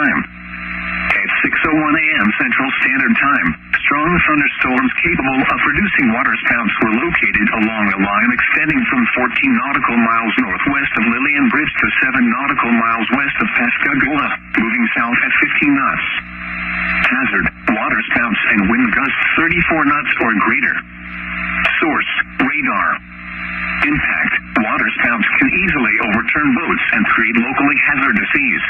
Time. At 6:01 a.m. Central Standard Time, strong thunderstorms capable of producing waterspouts were located along a line extending from 14 nautical miles northwest of Lillian Bridge to 7 nautical miles west of Pascagoula, moving south at 15 knots. Hazard: waterspouts and wind gusts 34 knots or greater. Source: radar. Impact: waterspouts can easily overturn boats and create locally hazardous seas.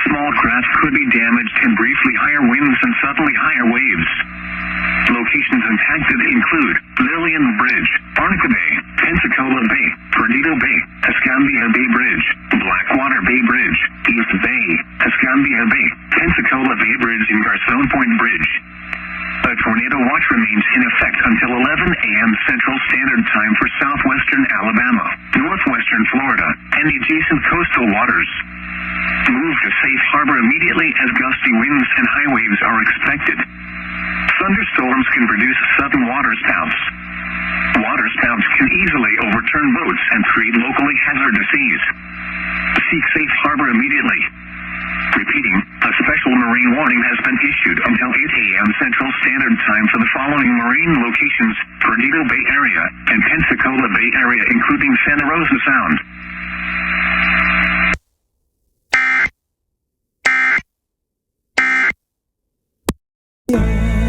Small craft could be damaged in briefly higher winds and suddenly higher waves. Locations impacted include Lillian Bridge, Barnaca Bay, Pensacola Bay, Perdido Bay, Escambia Bay Bridge, Blackwater Bay Bridge, East Bay, Escambia Bay, Pensacola Bay Bridge, and Garcon Point Bridge. A tornado watch remains in effect until 11 a.m. Central Standard Time for southwestern Alabama, northwestern Florida, and adjacent coastal waters. Move to safe harbor immediately as gusty winds and high waves are expected. Thunderstorms can produce sudden waterspouts. Waterspouts can easily overturn boats and create locally hazardous seas. Seek safe harbor immediately. Repeating, a special marine warning has been issued until 8 a.m. Central Standard Time for the following marine locations: Perdido Bay Area and Pensacola Bay Area, including Santa Rosa Sound.